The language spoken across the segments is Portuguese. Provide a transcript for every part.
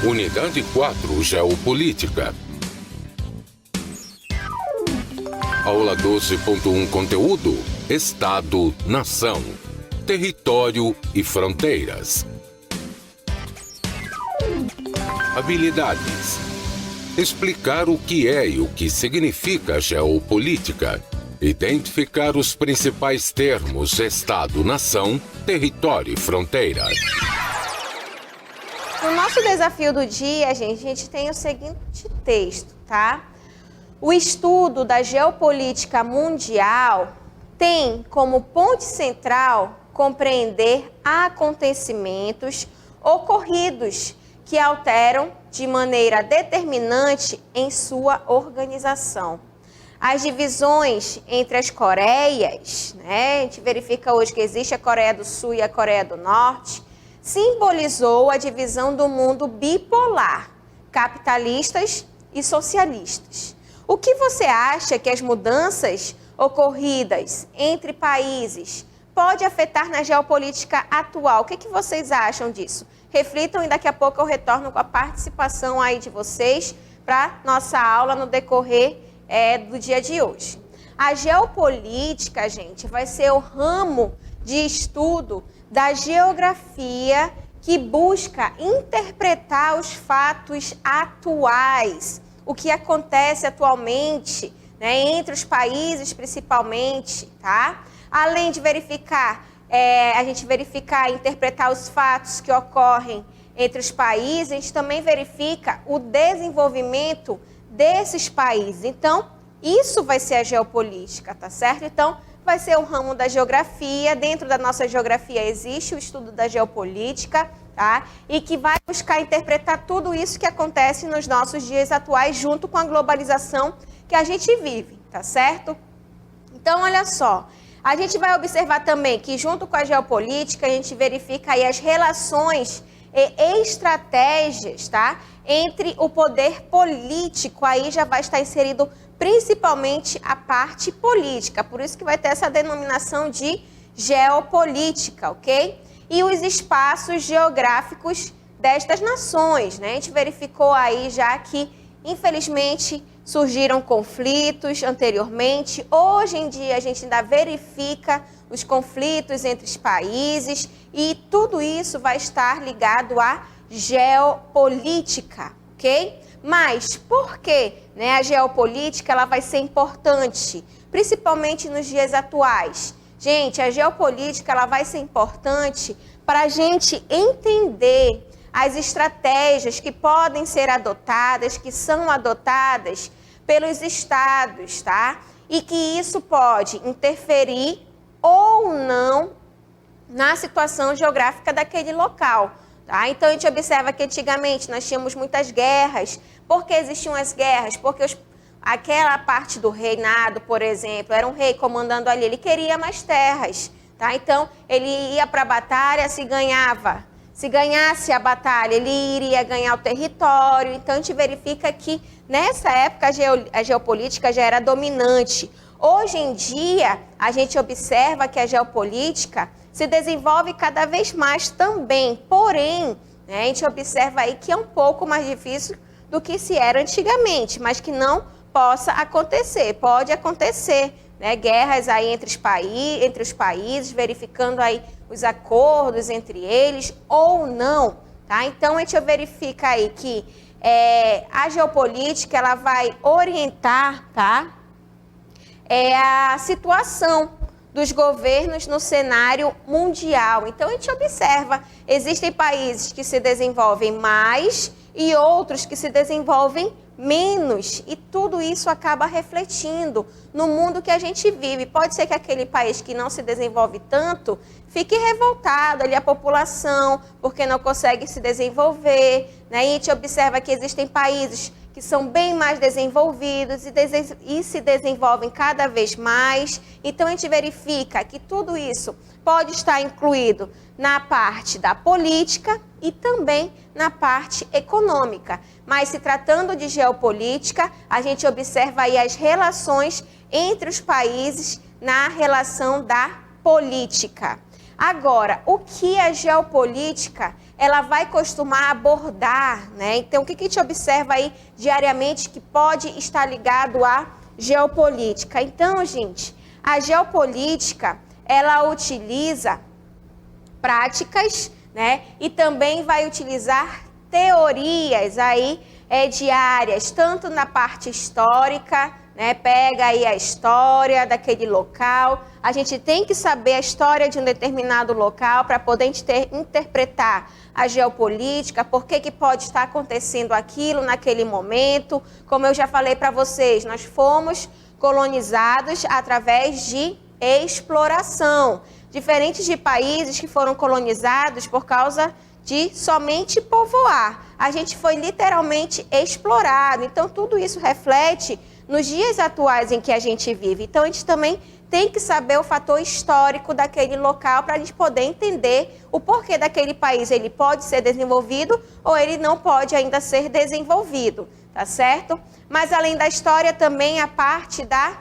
Unidade 4, Geopolítica. Aula 12.1 Conteúdo: Estado, Nação, Território e Fronteiras. Habilidades: explicar o que é e o que significa geopolítica. Identificar os principais termos Estado, Nação, Território e Fronteira. No nosso desafio do dia, a gente tem o seguinte texto, tá? O estudo da geopolítica mundial tem como ponto central compreender acontecimentos ocorridos que alteram de maneira determinante em sua organização. As divisões entre as Coreias, né? A gente verifica hoje que existe a Coreia do Sul e a Coreia do Norte, simbolizou a divisão do mundo bipolar, capitalistas e socialistas. O que você acha que as mudanças ocorridas entre países pode afetar na geopolítica atual? O que vocês acham disso? Reflitam e daqui a pouco eu retorno com a participação aí de vocês para nossa aula no decorrer do dia de hoje. A geopolítica, gente, vai ser o ramo de estudo da geografia que busca interpretar os fatos atuais, o que acontece atualmente, né, entre os países principalmente, tá? Além de verificar, a gente verificar e interpretar os fatos que ocorrem entre os países, a gente também verifica o desenvolvimento desses países. Então, isso vai ser a geopolítica, tá certo? Então, vai ser o ramo da geografia. Dentro da nossa geografia existe o estudo da geopolítica, tá? E que vai buscar interpretar tudo isso que acontece nos nossos dias atuais, junto com a globalização que a gente vive, tá certo? Então, olha só, a gente vai observar também que junto com a geopolítica, a gente verifica aí as relações e estratégias, tá? Entre o poder político, aí já vai estar inserido principalmente a parte política, por isso que vai ter essa denominação de geopolítica, ok? E os espaços geográficos destas nações, né? A gente verificou aí já que, infelizmente, surgiram conflitos anteriormente. Hoje em dia, a gente ainda verifica os conflitos entre os países e tudo isso vai estar ligado à geopolítica, ok? Mas por que, né, a geopolítica ela vai ser importante, principalmente nos dias atuais? Gente, a geopolítica ela vai ser importante para a gente entender as estratégias que podem ser adotadas, que são adotadas pelos estados, tá? E que isso pode interferir ou não na situação geográfica daquele local. Tá? Então, a gente observa que antigamente nós tínhamos muitas guerras. Por que existiam as guerras? Porque aquela parte do reinado, por exemplo, era um rei comandando ali, ele queria mais terras. Tá? Então, ele ia para a batalha, se ganhava. Se ganhasse a batalha, ele iria ganhar o território. Então, a gente verifica que, nessa época, a geopolítica já era dominante. Hoje em dia, a gente observa que a geopolítica se desenvolve cada vez mais também. Porém, né, a gente observa aí que é um pouco mais difícil do que se era antigamente, mas que não possa acontecer. Pode acontecer, né, guerras aí entre os países, verificando aí os acordos entre eles ou não. Tá? Então, a gente verifica aí que a geopolítica ela vai orientar, tá, a situação dos governos no cenário mundial. Então, a gente observa, existem países que se desenvolvem mais e outros que se desenvolvem menos. E tudo isso acaba refletindo no mundo que a gente vive. Pode ser que aquele país que não se desenvolve tanto fique revoltado ali a população, porque não consegue se desenvolver, né? E a gente observa que existem países que são bem mais desenvolvidos e se desenvolvem cada vez mais. Então, a gente verifica que tudo isso pode estar incluído na parte da política e também na parte econômica. Mas, se tratando de geopolítica, a gente observa aí as relações entre os países na relação da política. Agora, o que a geopolítica ela vai costumar abordar, né? Então, o que a gente observa aí diariamente que pode estar ligado à geopolítica? Então, gente, a geopolítica, ela utiliza práticas, né? E também vai utilizar teorias aí diárias, tanto na parte histórica, né? Pega aí a história daquele local. A gente tem que saber a história de um determinado local para poder interpretar a geopolítica, por que pode estar acontecendo aquilo naquele momento. Como eu já falei para vocês, nós fomos colonizados através de exploração. Diferentes de países que foram colonizados por causa de somente povoar. A gente foi literalmente explorado. Então, tudo isso reflete nos dias atuais em que a gente vive. Então, a gente também tem que saber o fator histórico daquele local para a gente poder entender o porquê daquele país. Ele pode ser desenvolvido ou ele não pode ainda ser desenvolvido, tá certo? Mas, além da história, também a parte da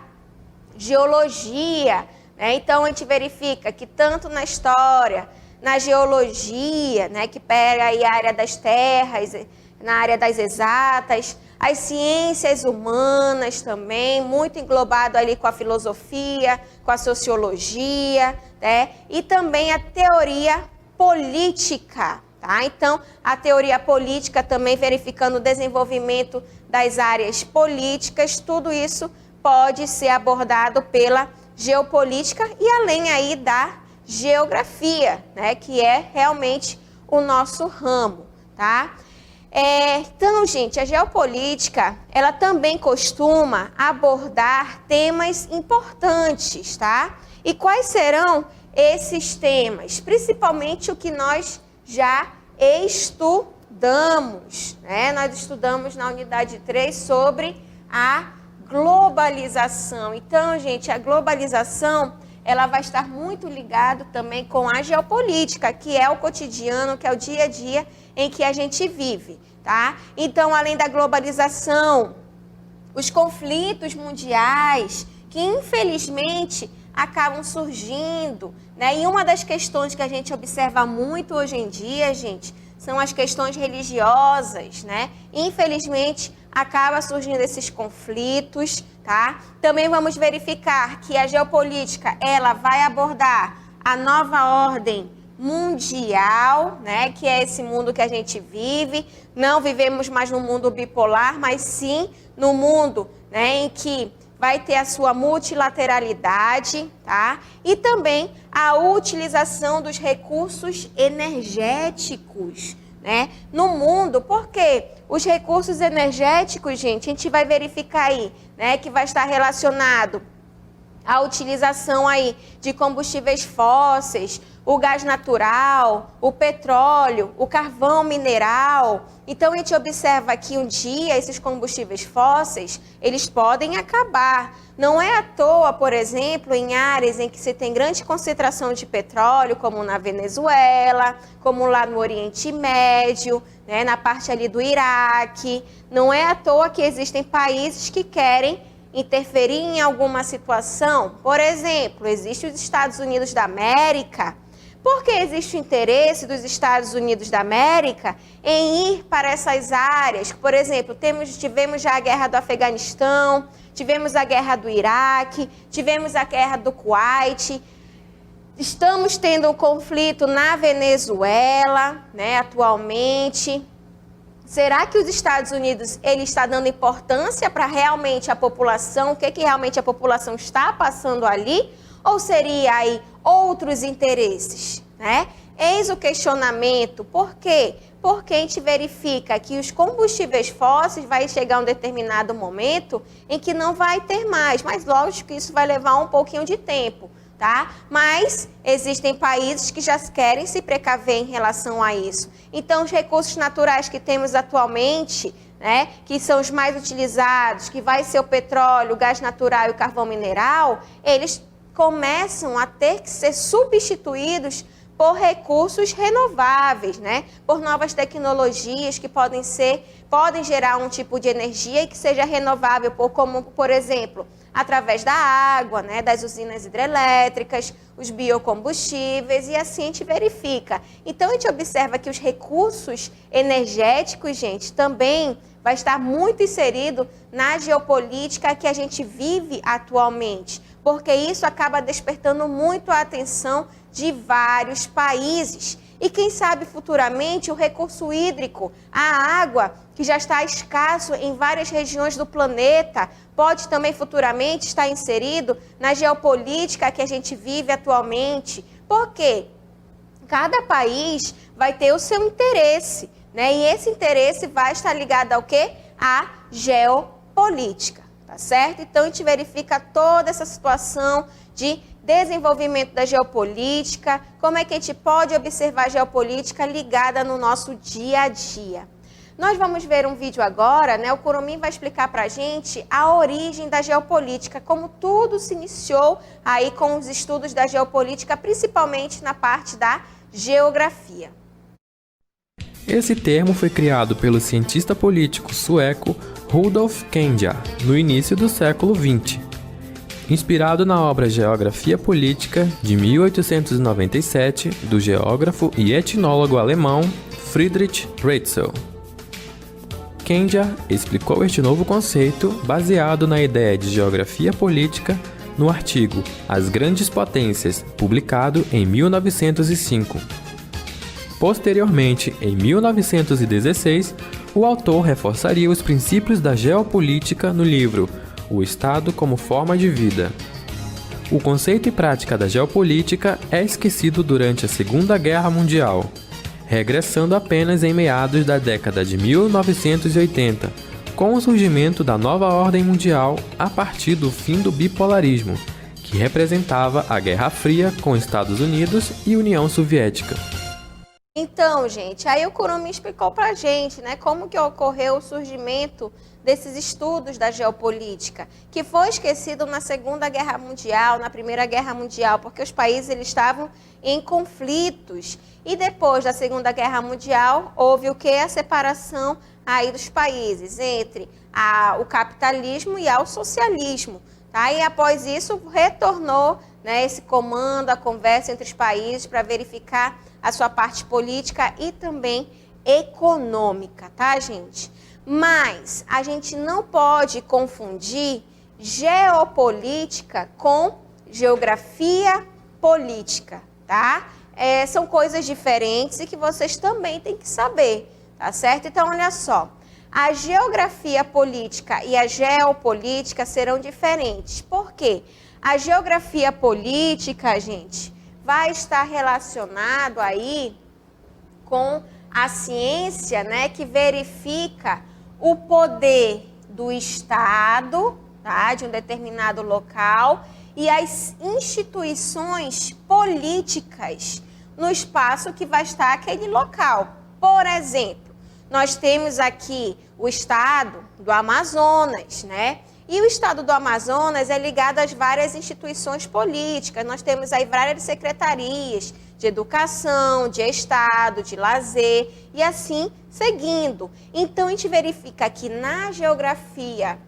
geologia, né? Então, a gente verifica que tanto na história, na geologia, né, que pega aí a área das terras, na área das exatas, as ciências humanas também, muito englobado ali com a filosofia, com a sociologia, né, e também a teoria política, tá? Então, a teoria política também verificando o desenvolvimento das áreas políticas, tudo isso pode ser abordado pela geopolítica e além aí da geografia, né, que é realmente o nosso ramo, tá? Então, gente, a geopolítica, ela também costuma abordar temas importantes, tá? E quais serão esses temas? Principalmente o que nós já estudamos, né? Nós estudamos na unidade 3 sobre a globalização. Então, gente, a globalização ela vai estar muito ligada também com a geopolítica, que é o cotidiano, que é o dia a dia em que a gente vive, tá? Então, além da globalização, os conflitos mundiais, que infelizmente acabam surgindo, né? E uma das questões que a gente observa muito hoje em dia, gente, são as questões religiosas, né? Infelizmente, acaba surgindo esses conflitos, tá? Também vamos verificar que a geopolítica, ela vai abordar a nova ordem mundial, né? Que é esse mundo que a gente vive. Não vivemos mais num mundo bipolar, mas sim no mundo, né, em que vai ter a sua multilateralidade, tá? E também a utilização dos recursos energéticos, né, no mundo. Por quê? Os recursos energéticos, gente, a gente vai verificar aí, né, que vai estar relacionado à utilização aí de combustíveis fósseis, o gás natural, o petróleo, o carvão mineral. Então, a gente observa que um dia esses combustíveis fósseis, eles podem acabar. Não é à toa, por exemplo, em áreas em que se tem grande concentração de petróleo, como na Venezuela, como lá no Oriente Médio, né, na parte ali do Iraque. Não é à toa que existem países que querem interferir em alguma situação. Por exemplo, existe os Estados Unidos da América. Por que existe o interesse dos Estados Unidos da América em ir para essas áreas? Por exemplo, tivemos já a guerra do Afeganistão, tivemos a guerra do Iraque, tivemos a guerra do Kuwait, estamos tendo um conflito na Venezuela, né, atualmente. Será que os Estados Unidos ele está dando importância para realmente a população, o que realmente a população está passando ali? Ou seria aí outros interesses, né? Eis o questionamento. Por quê? Porque a gente verifica que os combustíveis fósseis vai chegar um determinado momento em que não vai ter mais. Mas lógico que isso vai levar um pouquinho de tempo, tá? Mas existem países que já querem se precaver em relação a isso. Então, os recursos naturais que temos atualmente, né, que são os mais utilizados, que vai ser o petróleo, o gás natural e o carvão mineral, eles começam a ter que ser substituídos por recursos renováveis, né? Por novas tecnologias que podem gerar um tipo de energia e que seja renovável, como, por exemplo, através da água, né? Das usinas hidrelétricas, os biocombustíveis, e assim a gente verifica. Então, a gente observa que os recursos energéticos, gente, também vai estar muito inserido na geopolítica que a gente vive atualmente, porque isso acaba despertando muito a atenção de vários países. E quem sabe futuramente o recurso hídrico, a água, que já está escasso em várias regiões do planeta, pode também futuramente estar inserido na geopolítica que a gente vive atualmente. Por quê? Cada país vai ter o seu interesse, né? E esse interesse vai estar ligado ao quê? À geopolítica, tá certo? Então, a gente verifica toda essa situação de desenvolvimento da geopolítica, como é que a gente pode observar a geopolítica ligada no nosso dia a dia. Nós vamos ver um vídeo agora, né? O Curumim vai explicar para a gente a origem da geopolítica, como tudo se iniciou aí com os estudos da geopolítica, principalmente na parte da geografia. Esse termo foi criado pelo cientista político sueco Rudolf Kennedy no início do século XX. Inspirado na obra Geografia Política, de 1897, do geógrafo e etnólogo alemão Friedrich Ratzel. Kennedy explicou este novo conceito baseado na ideia de geografia política no artigo As Grandes Potências, publicado em 1905. Posteriormente, em 1916, o autor reforçaria os princípios da geopolítica no livro O Estado como Forma de Vida. O conceito e prática da geopolítica é esquecido durante a Segunda Guerra Mundial, regressando apenas em meados da década de 1980, com o surgimento da nova ordem mundial a partir do fim do bipolarismo, que representava a Guerra Fria com Estados Unidos e União Soviética. Então, gente, aí o Curumim explicou pra gente, né, como que ocorreu o surgimento desses estudos da geopolítica, que foi esquecido na Segunda Guerra Mundial, na Primeira Guerra Mundial, porque os países eles estavam em conflitos. E depois da Segunda Guerra Mundial, houve o que? A separação aí dos países entre o capitalismo e o socialismo. Tá? E após isso, retornou, né, esse comando, a conversa entre os países para verificar a sua parte política e também econômica, tá, gente? Mas a gente não pode confundir geopolítica com geografia política, tá? São coisas diferentes e que vocês também têm que saber, tá certo? Então, olha só, a geografia política e a geopolítica serão diferentes. Por quê? A geografia política, gente, vai estar relacionado aí com a ciência, né, que verifica o poder do Estado, tá, de um determinado local e as instituições políticas no espaço que vai estar aquele local. Por exemplo, nós temos aqui o Estado do Amazonas, né? E o Estado do Amazonas é ligado às várias instituições políticas. Nós temos aí várias secretarias de educação, de Estado, de lazer e assim seguindo. Então, a gente verifica que na geografia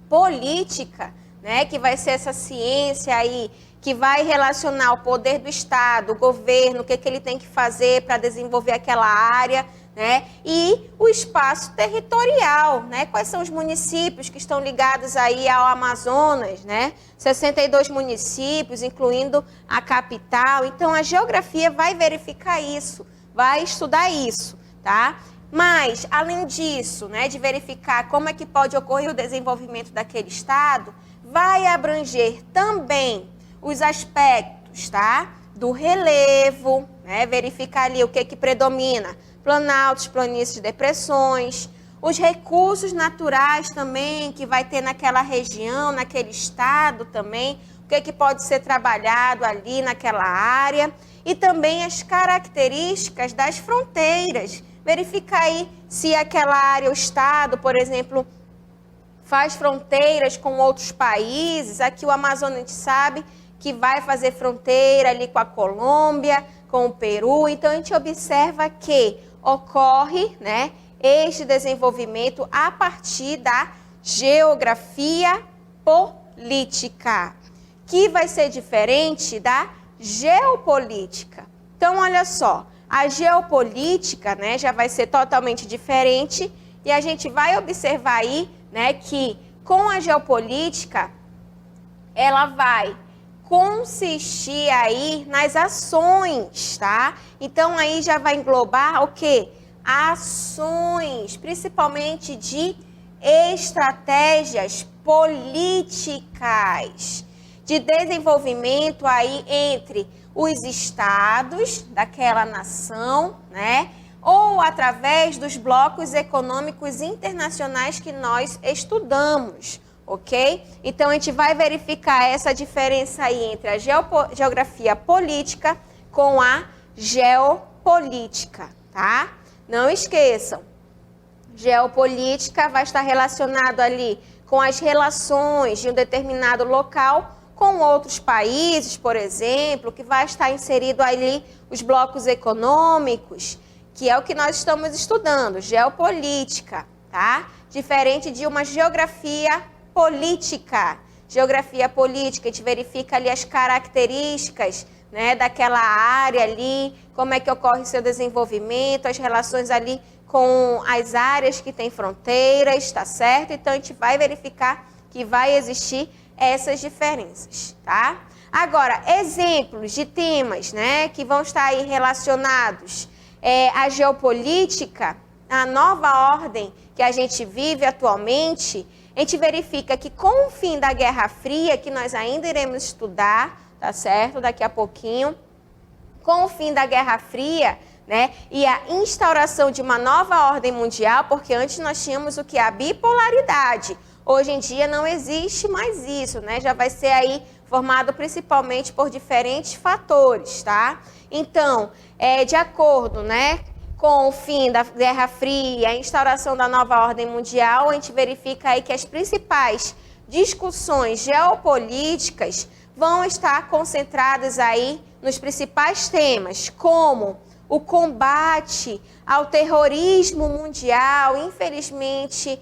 política, né, que vai ser essa ciência aí, que vai relacionar o poder do Estado, o governo, o que ele tem que fazer para desenvolver aquela área, né? E o espaço territorial, né? Quais são os municípios que estão ligados aí ao Amazonas, né? 62 municípios, incluindo a capital. Então, a geografia vai verificar isso, vai estudar isso, tá? Mas, além disso, né, de verificar como é que pode ocorrer o desenvolvimento daquele estado, vai abranger também os aspectos, tá? Do relevo, né? Verificar ali o que predomina. Planaltos, planícies, depressões, os recursos naturais também que vai ter naquela região, naquele estado também, o que pode ser trabalhado ali naquela área e também as características das fronteiras. Verificar aí se aquela área, o estado, por exemplo, faz fronteiras com outros países. Aqui o Amazonas a gente sabe que vai fazer fronteira ali com a Colômbia, com o Peru. Então, a gente observa que ocorre, né, este desenvolvimento a partir da geografia política, que vai ser diferente da geopolítica. Então, olha só, a geopolítica, né, já vai ser totalmente diferente e a gente vai observar aí, né, que com a geopolítica, ela vai consistir aí nas ações, tá? Então, aí já vai englobar o quê? Ações, principalmente de estratégias políticas de desenvolvimento aí entre os estados daquela nação, né? Ou através dos blocos econômicos internacionais que nós estudamos, ok? Então, a gente vai verificar essa diferença aí entre a geografia política com a geopolítica, tá? Não esqueçam, geopolítica vai estar relacionado ali com as relações de um determinado local com outros países, por exemplo, que vai estar inserido ali os blocos econômicos, que é o que nós estamos estudando, geopolítica, tá? Diferente de uma geografia política. Geografia política, a gente verifica ali as características, né, daquela área ali, como é que ocorre o seu desenvolvimento, as relações ali com as áreas que têm fronteiras, tá certo? Então, a gente vai verificar que vai existir essas diferenças, tá? Agora, exemplos de temas, né, que vão estar aí relacionados à geopolítica, a nova ordem que a gente vive atualmente, a gente verifica que com o fim da Guerra Fria, que nós ainda iremos estudar, tá certo? Daqui a pouquinho, com o fim da Guerra Fria, né, e a instauração de uma nova ordem mundial, porque antes nós tínhamos o que? A bipolaridade. Hoje em dia não existe mais isso, né? Já vai ser aí formado principalmente por diferentes fatores, tá? Então, de acordo, né, com o fim da Guerra Fria, a instauração da nova ordem mundial, a gente verifica aí que as principais discussões geopolíticas vão estar concentradas aí nos principais temas, como o combate ao terrorismo mundial. Infelizmente,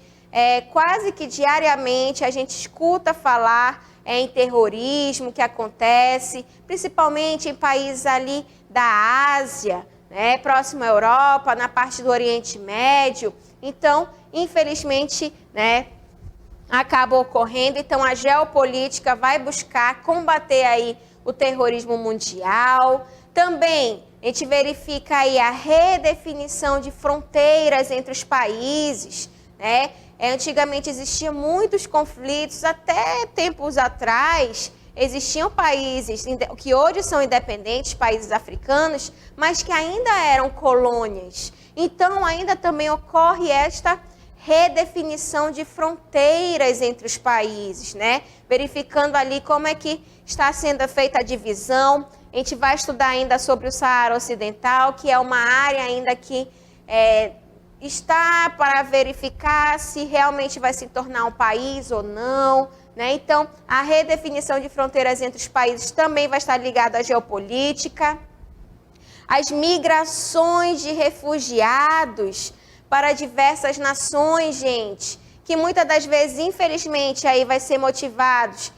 quase que diariamente a gente escuta falar em terrorismo que acontece, principalmente em países ali da Ásia, né, próximo à Europa, na parte do Oriente Médio. Então, infelizmente, né, acaba ocorrendo. Então, a geopolítica vai buscar combater aí o terrorismo mundial. Também, a gente verifica aí a redefinição de fronteiras entre os países, né? Antigamente existiam muitos conflitos, até tempos atrás existiam países que hoje são independentes, países africanos, mas que ainda eram colônias. Então, ainda também ocorre esta redefinição de fronteiras entre os países, né? Verificando ali como é que está sendo feita a divisão. A gente vai estudar ainda sobre o Saara Ocidental, que é uma área ainda que está para verificar se realmente vai se tornar um país ou não, né? Então, a redefinição de fronteiras entre os países também vai estar ligada à geopolítica. As migrações de refugiados para diversas nações, gente, que muitas das vezes, infelizmente, aí vai ser motivados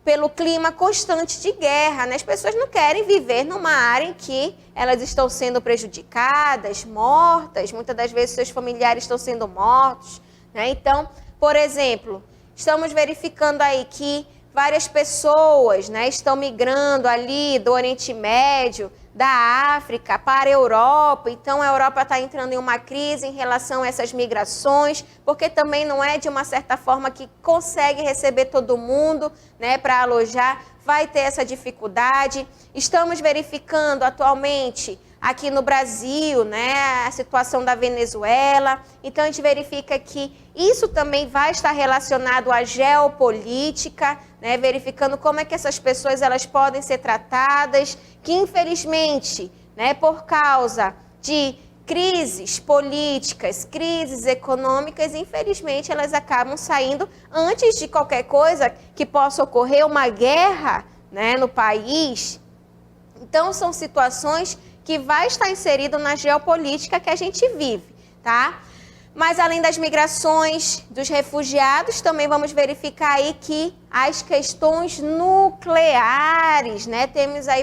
pelo clima constante de guerra, né? As pessoas não querem viver numa área em que elas estão sendo prejudicadas, mortas, muitas das vezes seus familiares estão sendo mortos, né? Então, por exemplo, estamos verificando aí que várias pessoas, né, estão migrando ali do Oriente Médio, da África para a Europa. Então, a Europa está entrando em uma crise em relação a essas migrações, porque também não é de uma certa forma que consegue receber todo mundo, né, para alojar, vai ter essa dificuldade. Estamos verificando atualmente aqui no Brasil, né, a situação da Venezuela. Então, a gente verifica que isso também vai estar relacionado à geopolítica, né, verificando como é que essas pessoas elas podem ser tratadas, que infelizmente, né, por causa de crises políticas, crises econômicas, infelizmente elas acabam saindo antes de qualquer coisa que possa ocorrer uma guerra, né, no país. Então, são situações que vai estar inserido na geopolítica que a gente vive, tá? Mas além das migrações, dos refugiados, também vamos verificar aí que as questões nucleares, né?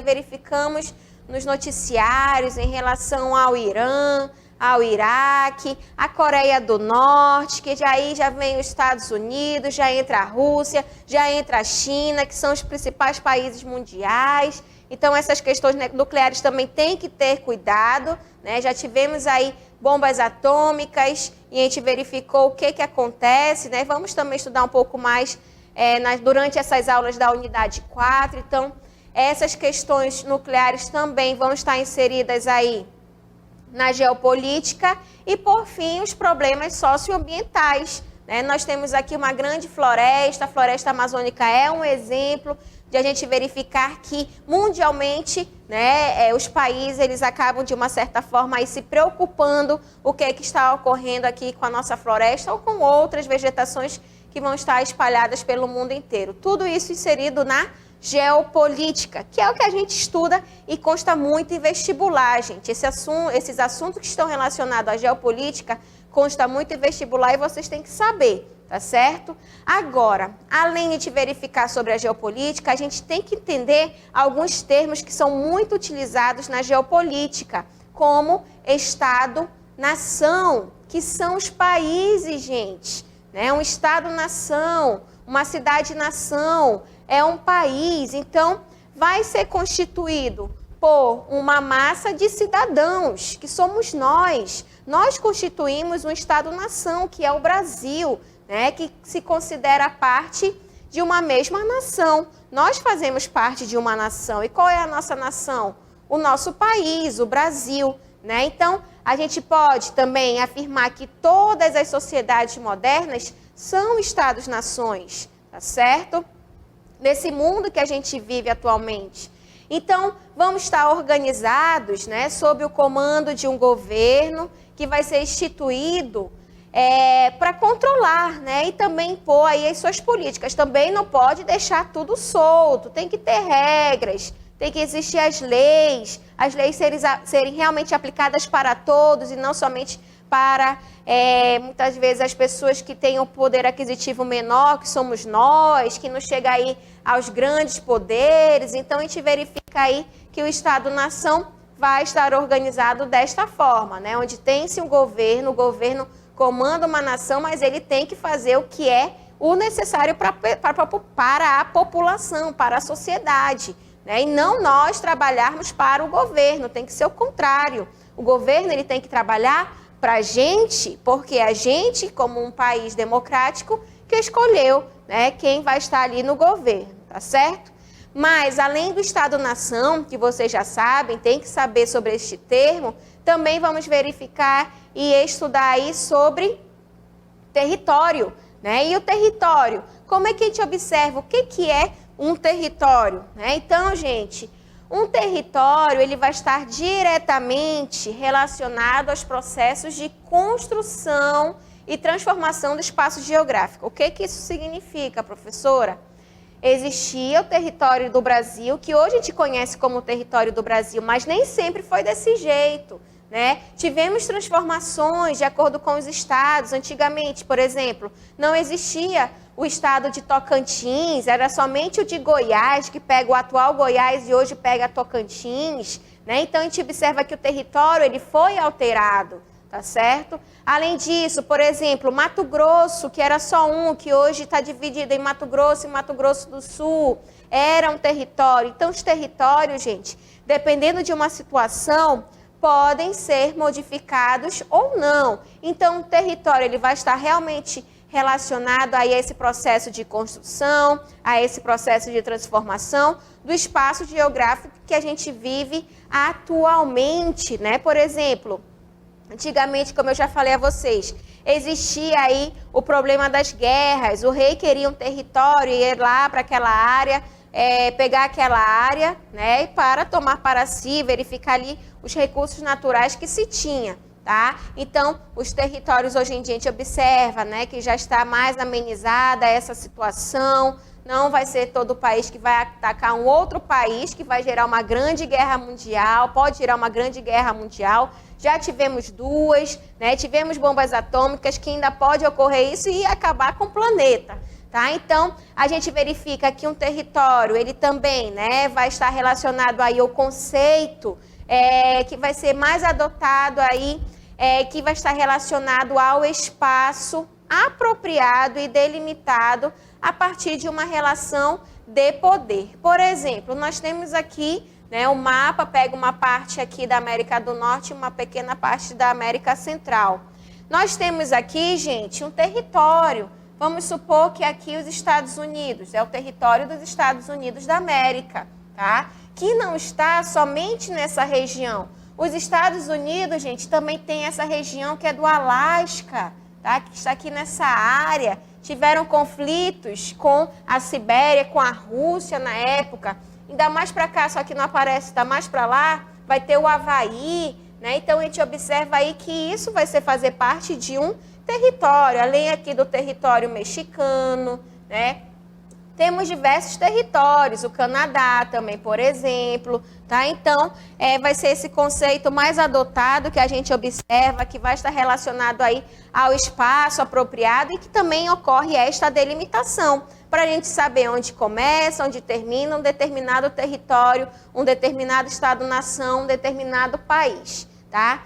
Verificamos nos noticiários em relação ao Irã, ao Iraque, a Coreia do Norte, que já vem os Estados Unidos, já entra a Rússia, já entra a China, que são os principais países mundiais. Então, essas questões nucleares também tem que ter cuidado, né? Já tivemos aí bombas atômicas e a gente verificou o que acontece, né? Vamos também estudar um pouco mais durante essas aulas da unidade 4. Então, essas questões nucleares também vão estar inseridas aí na geopolítica. E, por fim, os problemas socioambientais, né? Nós temos aqui uma grande floresta, a floresta amazônica é um exemplo de a gente verificar que, mundialmente, né, os países eles acabam, de uma certa forma, aí, se preocupando o que está ocorrendo aqui com a nossa floresta ou com outras vegetações que vão estar espalhadas pelo mundo inteiro. Tudo isso inserido na geopolítica, que é o que a gente estuda e consta muito em vestibular, gente. Esses assuntos que estão relacionados à geopolítica consta muito em vestibular e vocês têm que saber, tá certo? Agora, além de verificar sobre a geopolítica, a gente tem que entender alguns termos que são muito utilizados na geopolítica, como Estado-nação, que são os países, gente, né? Um Estado-nação, uma cidade-nação, é um país. Então, vai ser constituído por uma massa de cidadãos, que somos nós. Nós constituímos um Estado-nação, que é o Brasil, né, que se considera parte de uma mesma nação. Nós fazemos parte de uma nação. E qual é a nossa nação? O nosso país, o Brasil, né? Então, a gente pode também afirmar que todas as sociedades modernas são Estados-nações, tá certo? Nesse mundo que a gente vive atualmente. Então, vamos estar organizados, né, sob o comando de um governo que vai ser instituído para controlar, né, e também impor aí as suas políticas. Também não pode deixar tudo solto, tem que ter regras, tem que existir as leis serem realmente aplicadas para todos e não somente para, muitas vezes, as pessoas que têm um poder aquisitivo menor, que somos nós, que não chega aí aos grandes poderes. Então, a gente verifica aí que o Estado-nação vai estar organizado desta forma, né? Onde tem-se um governo, o governo comanda uma nação, mas ele tem que fazer o que é o necessário para a população, para a sociedade, né? E não nós trabalharmos para o governo, tem que ser o contrário. O governo ele tem que trabalhar para a gente, porque a gente, como um país democrático, que escolheu, né, quem vai estar ali no governo, tá certo? Mas, além do Estado-nação, que vocês já sabem, tem que saber sobre este termo, também vamos verificar e estudar aí sobre território, né? E o território, como é que a gente observa o que é um território, né? Então, gente, um território ele vai estar diretamente relacionado aos processos de construção e transformação do espaço geográfico. O que isso significa, professora? Existia o território do Brasil, que hoje a gente conhece como território do Brasil, mas nem sempre foi desse jeito, né? Tivemos transformações de acordo com os estados. Antigamente, por exemplo, não existia o estado de Tocantins, era somente o de Goiás, que pega o atual Goiás e hoje pega Tocantins, né? Então, a gente observa que o território ele foi alterado, tá certo? Além disso, por exemplo, Mato Grosso, que era só um, que hoje está dividido em Mato Grosso e Mato Grosso do Sul, era um território. Então, os territórios, gente, dependendo de uma situação, podem ser modificados ou não. Então, o território ele vai estar realmente relacionado a esse processo de construção, a esse processo de transformação do espaço geográfico que a gente vive atualmente, né? Por exemplo, antigamente, como eu já falei a vocês, existia aí o problema das guerras. O rei queria um território e ir lá para aquela área, pegar aquela área, né, para tomar para si, verificar ali os recursos naturais que se tinha, tá? Então, os territórios hoje em dia a gente observa, né, que já está mais amenizada essa situação. não vai ser todo país que vai atacar um outro país, que vai gerar uma grande guerra mundial, pode gerar uma grande guerra mundial. Já tivemos 2, né? Tivemos bombas atômicas, que ainda pode ocorrer isso e acabar com o planeta. Tá? Então, a gente verifica que um território, ele também, né, vai estar relacionado aí ao conceito que vai ser mais adotado aí, que vai estar relacionado ao espaço apropriado e delimitado a partir de uma relação de poder. Por exemplo, nós temos aqui, né, o mapa, pega uma parte aqui da América do Norte e uma pequena parte da América Central. Nós temos aqui, gente, um território. Vamos supor que aqui os Estados Unidos, é o território dos Estados Unidos da América, tá? Que não está somente nessa região. Os Estados Unidos, gente, também tem essa região que é do Alasca, tá? Que está aqui nessa área. Tiveram conflitos com a Sibéria, com a Rússia na época. Ainda mais para cá, só que não aparece, está mais para lá, vai ter o Havaí, né? Então a gente observa aí que isso vai fazer parte de um território, além aqui do território mexicano, né? Temos diversos territórios, o Canadá também, por exemplo, tá? Então, vai ser esse conceito mais adotado que a gente observa, que vai estar relacionado aí ao espaço apropriado e que também ocorre esta delimitação, para a gente saber onde começa, onde termina um determinado território, um determinado estado-nação, um determinado país, tá?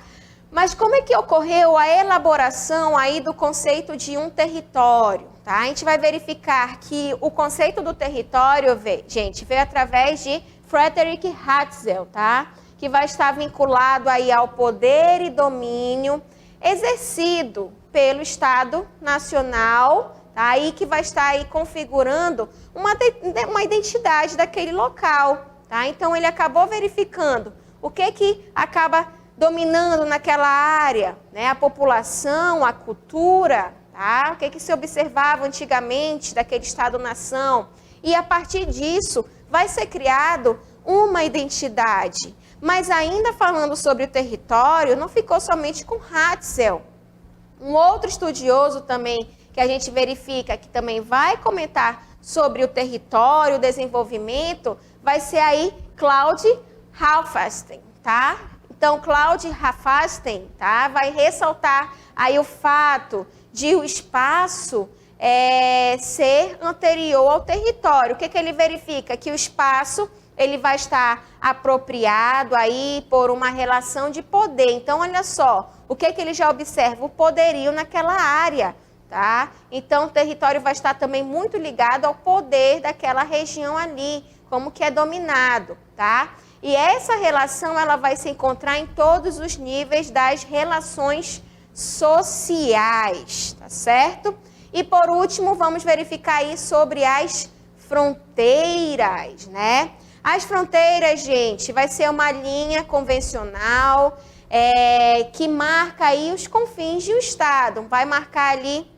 Mas como é que ocorreu a elaboração aí do conceito de um território? Tá? A gente vai verificar que o conceito do território, gente, veio através de Frederick Hatzel, tá? Que vai estar vinculado aí ao poder e domínio exercido pelo Estado Nacional, tá? Aí que vai estar aí configurando uma identidade daquele local, tá? Então ele acabou verificando o que acaba dominando naquela área, né? A população, a cultura, tá? O que se observava antigamente daquele Estado-nação. E a partir disso vai ser criado uma identidade. Mas ainda falando sobre o território, não ficou somente com Hatzel. Um outro estudioso também que a gente verifica que também vai comentar sobre o território, o desenvolvimento, vai ser aí Claude Halfvasten, tá? Então, Claude Halfvasten, tá, vai ressaltar aí o fato de o espaço ser anterior ao território. O que ele verifica? Que o espaço ele vai estar apropriado aí por uma relação de poder. Então, olha só, o que ele já observa? O poderio naquela área, tá? Então, o território vai estar também muito ligado ao poder daquela região ali, como que é dominado, tá? E essa relação ela vai se encontrar em todos os níveis das relações sociais, tá certo? E por último, vamos verificar aí sobre as fronteiras, né? As fronteiras, gente, vai ser uma linha convencional que marca aí os confins de um estado, vai marcar ali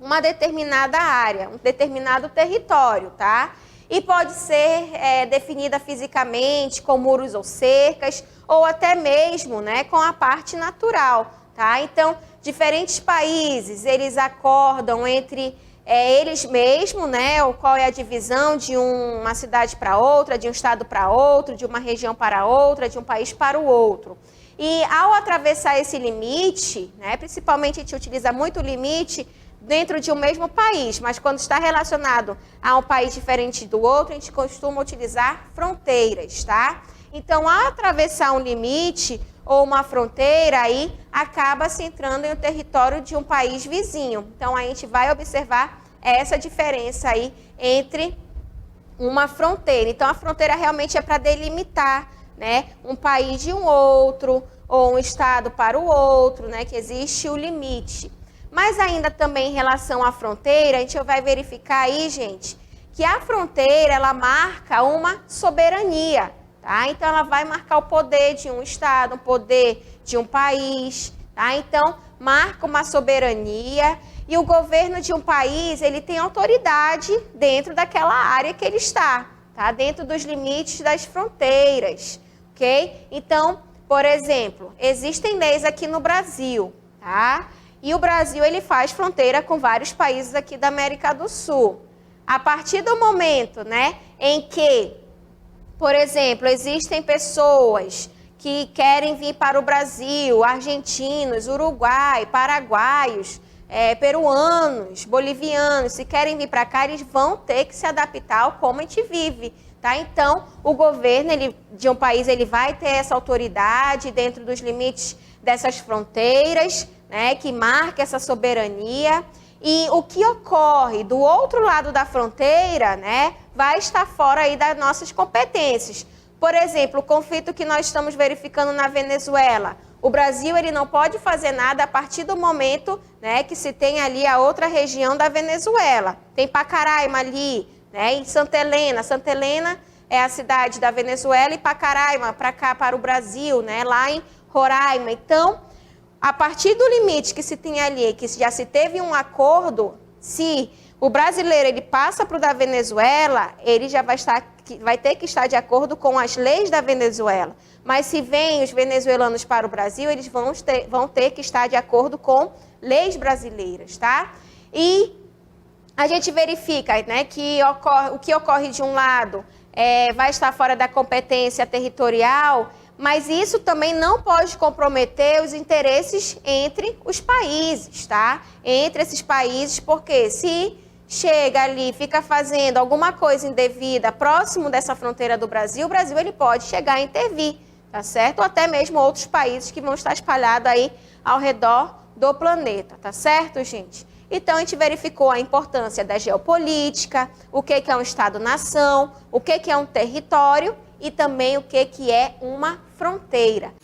uma determinada área, um determinado território, tá? E pode ser definida fisicamente com muros ou cercas, ou até mesmo, né, com a parte natural, tá? Então, diferentes países, eles acordam entre eles mesmos, né, qual é a divisão de uma cidade para outra, de um estado para outro, de uma região para outra, de um país para o outro. E ao atravessar esse limite, né, principalmente a gente utiliza muito o limite dentro de um mesmo país, mas quando está relacionado a um país diferente do outro, a gente costuma utilizar fronteiras, tá? Então, ao atravessar um limite ou uma fronteira, aí acaba se entrando em um território de um país vizinho. Então, a gente vai observar essa diferença aí entre uma fronteira. Então, a fronteira realmente é para delimitar, né, um país de um outro, ou um estado para o outro, né, que existe o limite. Mas ainda também em relação à fronteira, a gente vai verificar aí, gente, que a fronteira, ela marca uma soberania, tá? Então, ela vai marcar o poder de um estado, o poder de um país, tá? Então, marca uma soberania e o governo de um país, ele tem autoridade dentro daquela área que ele está, tá? Dentro dos limites das fronteiras, ok? Então, por exemplo, existem leis aqui no Brasil, tá? E o Brasil, ele faz fronteira com vários países aqui da América do Sul. A partir do momento, né, em que, por exemplo, existem pessoas que querem vir para o Brasil, argentinos, uruguai, paraguaios, peruanos, bolivianos, se querem vir para cá, eles vão ter que se adaptar ao como a gente vive, tá? Então, o governo de um país ele vai ter essa autoridade dentro dos limites dessas fronteiras, né, que marca essa soberania. E o que ocorre do outro lado da fronteira, né, vai estar fora aí das nossas competências. Por exemplo, o conflito que nós estamos verificando na Venezuela. O Brasil ele não pode fazer nada a partir do momento, né, que se tem ali a outra região da Venezuela. Tem Pacaraima ali, né, em Santa Helena. Santa Helena é a cidade da Venezuela e Pacaraima para cá, para o Brasil, né, lá em Roraima. Então, a partir do limite que se tem ali, que já se teve um acordo, se o brasileiro ele passa para o da Venezuela, ele já vai ter que estar de acordo com as leis da Venezuela. Mas se vêm os venezuelanos para o Brasil, eles vão ter que estar de acordo com leis brasileiras, tá? E a gente verifica, né, que o que ocorre de um lado vai estar fora da competência territorial, mas isso também não pode comprometer os interesses entre os países, tá? Entre esses países, porque se chega ali, fica fazendo alguma coisa indevida próximo dessa fronteira do Brasil, o Brasil ele pode chegar a intervir, tá certo? Ou até mesmo outros países que vão estar espalhados aí ao redor do planeta, tá certo, gente? Então, a gente verificou a importância da geopolítica, o que é um Estado-nação, o que é um território e também o que é uma fronteira.